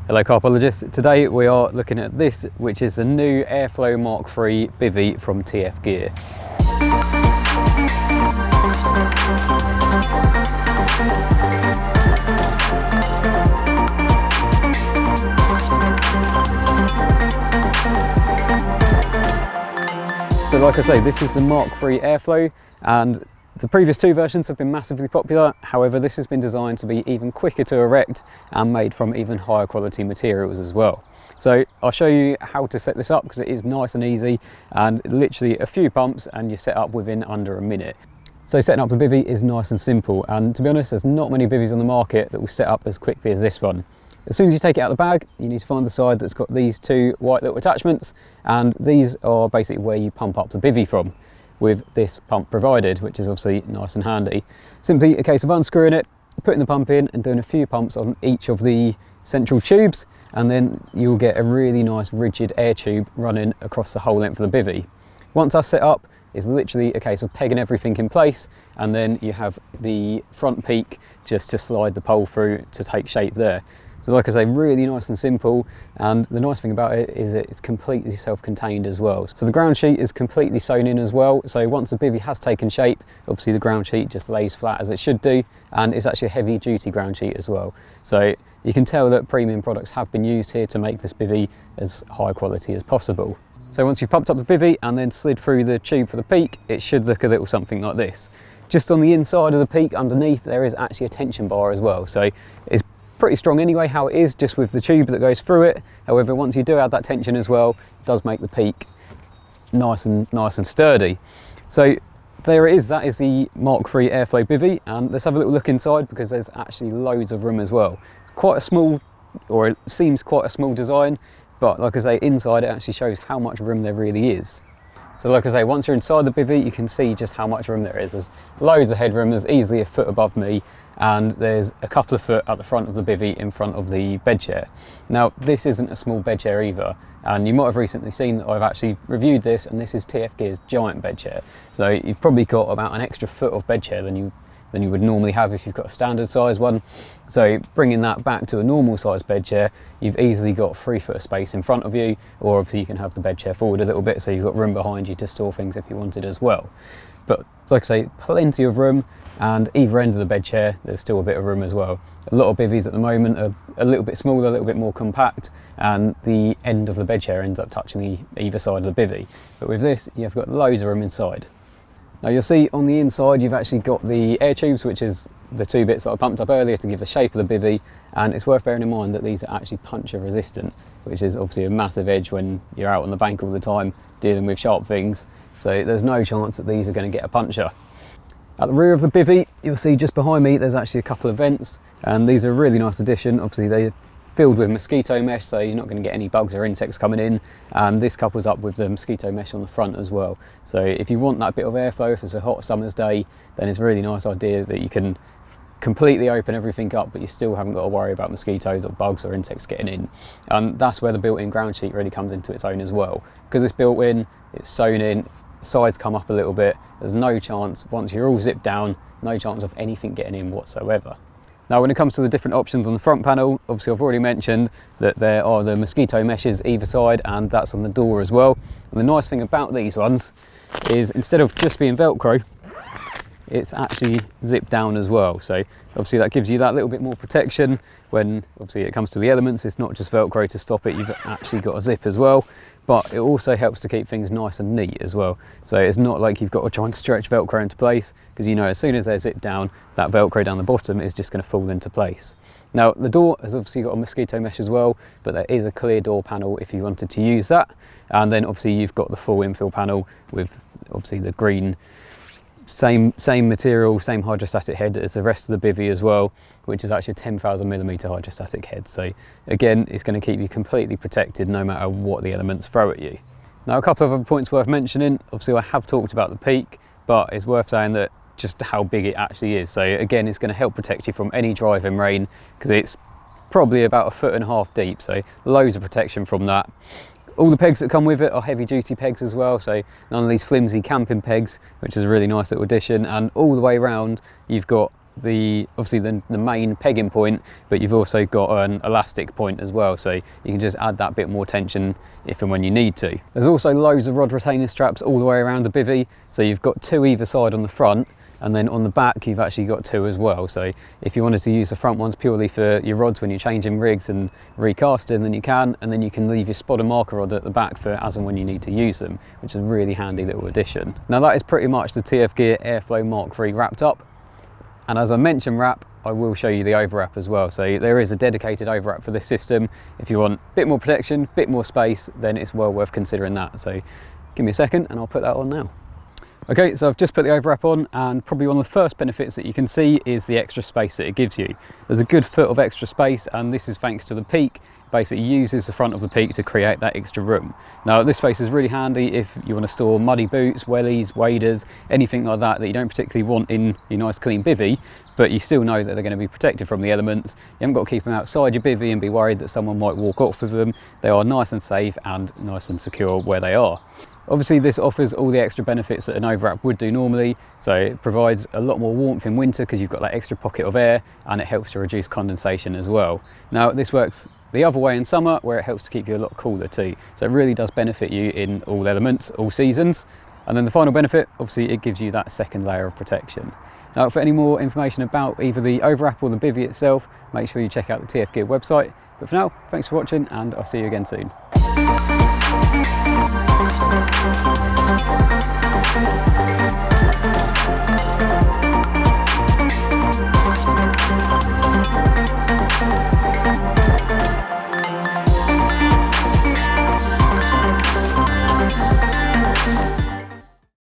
Hello Carpologists, today we are looking at this, which is the new Airflo MK3 Bivvy from TFGear. So like I say, this is the MK3 Airflo, and the previous two versions have been massively popular. However, this has been designed to be even quicker to erect and made from even higher quality materials as well. So I'll show you how to set this up because it is nice and easy, and literally a few pumps and you're set up within under a minute. So setting up the bivvy is nice and simple, and to be honest, there's not many bivvies on the market that will set up as quickly as this one. As soon as you take it out of the bag, you need to find the side that's got these two white little attachments, and these are basically where you pump up the bivvy from, with this pump provided, which is obviously nice and handy. Simply a case of unscrewing it, putting the pump in and doing a few pumps on each of the central tubes, and then you'll get a really nice rigid air tube running across the whole length of the bivvy. Once that's set up, it's literally a case of pegging everything in place, and then you have the front peak just to slide the pole through to take shape there. So like I say, really nice and simple, and the nice thing about it is it's completely self-contained as well. So the ground sheet is completely sewn in as well, so once the bivvy has taken shape, obviously the ground sheet just lays flat as it should do, and it's actually a heavy duty ground sheet as well. So you can tell that premium products have been used here to make this bivvy as high quality as possible. So once you've pumped up the bivvy and then slid through the tube for the peak, it should look a little something like this. Just on the inside of the peak underneath, there is actually a tension bar as well, so it's pretty strong anyway how it is, just with the tube that goes through it. However, once you do add that tension as well, it does make the peak nice and sturdy. So there it is, that is the MK3 Airflo Bivvy, and let's have a little look inside because there's actually loads of room as well. It's quite a small, or it seems quite a small design, but like I say, inside it actually shows how much room there really is. So like I say, once you're inside the bivvy, you can see just how much room there is. There's loads of headroom, there's easily a foot above me, and there's a couple of foot at the front of the bivvy in front of the bed chair. Now, this isn't a small bed chair either, and you might have recently seen that I've actually reviewed this, and this is TFGear's giant bed chair. So you've probably got about an extra foot of bed chair than you would normally have if you've got a standard size one. So bringing that back to a normal size bed chair, you've easily got 3 foot of space in front of you, or obviously you can have the bed chair forward a little bit so you've got room behind you to store things if you wanted as well. But like I say, plenty of room, and either end of the bed chair there's still a bit of room as well. A lot of bivvies at the moment are a little bit smaller, a little bit more compact, and the end of the bed chair ends up touching either side of the bivvy. But with this, you've got loads of room inside. Now you'll see on the inside you've actually got the air tubes, which is the two bits that I pumped up earlier to give the shape of the bivvy, and it's worth bearing in mind that these are actually puncture resistant, which is obviously a massive edge when you're out on the bank all the time dealing with sharp things, so there's no chance that these are going to get a puncture. At the rear of the bivvy, you'll see just behind me there's actually a couple of vents, and these are a really nice addition. Obviously they're filled with mosquito mesh, so you're not going to get any bugs or insects coming in, and this couples up with the mosquito mesh on the front as well. So if you want that bit of airflow, if it's a hot summer's day, then it's a really nice idea that you can completely open everything up, but you still haven't got to worry about mosquitoes or bugs or insects getting in. And that's where the built-in ground sheet really comes into its own as well. Because it's built in, it's sewn in, sides come up a little bit, there's no chance, once you're all zipped down, no chance of anything getting in whatsoever. Now when it comes to the different options on the front panel, obviously I've already mentioned that there are the mosquito meshes either side, and that's on the door as well. And the nice thing about these ones is instead of just being Velcro, it's actually zipped down as well. So obviously that gives you that little bit more protection when obviously it comes to the elements. It's not just Velcro to stop it, you've actually got a zip as well. But it also helps to keep things nice and neat as well. So it's not like you've got to try and stretch Velcro into place, because you know as soon as they're zipped down, that Velcro down the bottom is just going to fall into place. Now the door has obviously got a mosquito mesh as well, but there is a clear door panel if you wanted to use that. And then obviously you've got the full infill panel with obviously the green, same material, same hydrostatic head as the rest of the bivvy as well, which is actually a 10,000mm hydrostatic head. So again, it's going to keep you completely protected no matter what the elements throw at you. Now a couple of other points worth mentioning. Obviously I have talked about the peak, but it's worth saying that just how big it actually is. So again, it's going to help protect you from any driving rain, because it's probably about 1.5 feet deep, so loads of protection from that. All the pegs that come with it are heavy duty pegs as well, so none of these flimsy camping pegs, which is a really nice little addition. And all the way around you've got obviously the main pegging point, but you've also got an elastic point as well, so you can just add that bit more tension if and when you need to. There's also loads of rod retaining straps all the way around the bivvy, so you've got 2 either side on the front, and then on the back you've actually got 2 as well. So if you wanted to use the front ones purely for your rods when you're changing rigs and recasting, then you can, and then you can leave your spot and marker rod at the back for as and when you need to use them, which is a really handy little addition. Now that is pretty much the TFGear Airflo Mark III wrapped up, and as I mentioned wrap, I will show you the overwrap as well. So there is a dedicated overwrap for this system. If you want a bit more protection, a bit more space, then it's well worth considering that. So give me a second and I'll put that on now. Okay, so I've just put the overwrap on, and probably one of the first benefits that you can see is the extra space that it gives you. There's a good foot of extra space, and this is thanks to the peak. It basically uses the front of the peak to create that extra room. Now this space is really handy if you want to store muddy boots, wellies, waders, anything like that you don't particularly want in your nice clean bivvy, but you still know that they're going to be protected from the elements. You haven't got to keep them outside your bivvy and be worried that someone might walk off with them. They are nice and safe and nice and secure where they are. Obviously this offers all the extra benefits that an overwrap would do normally, so it provides a lot more warmth in winter because you've got that extra pocket of air, and it helps to reduce condensation as well. Now this works the other way in summer, where it helps to keep you a lot cooler too, so it really does benefit you in all elements, all seasons. And then the final benefit, obviously it gives you that second layer of protection. Now for any more information about either the overwrap or the bivvy itself, make sure you check out the TFGear website. But for now, thanks for watching, and I'll see you again soon.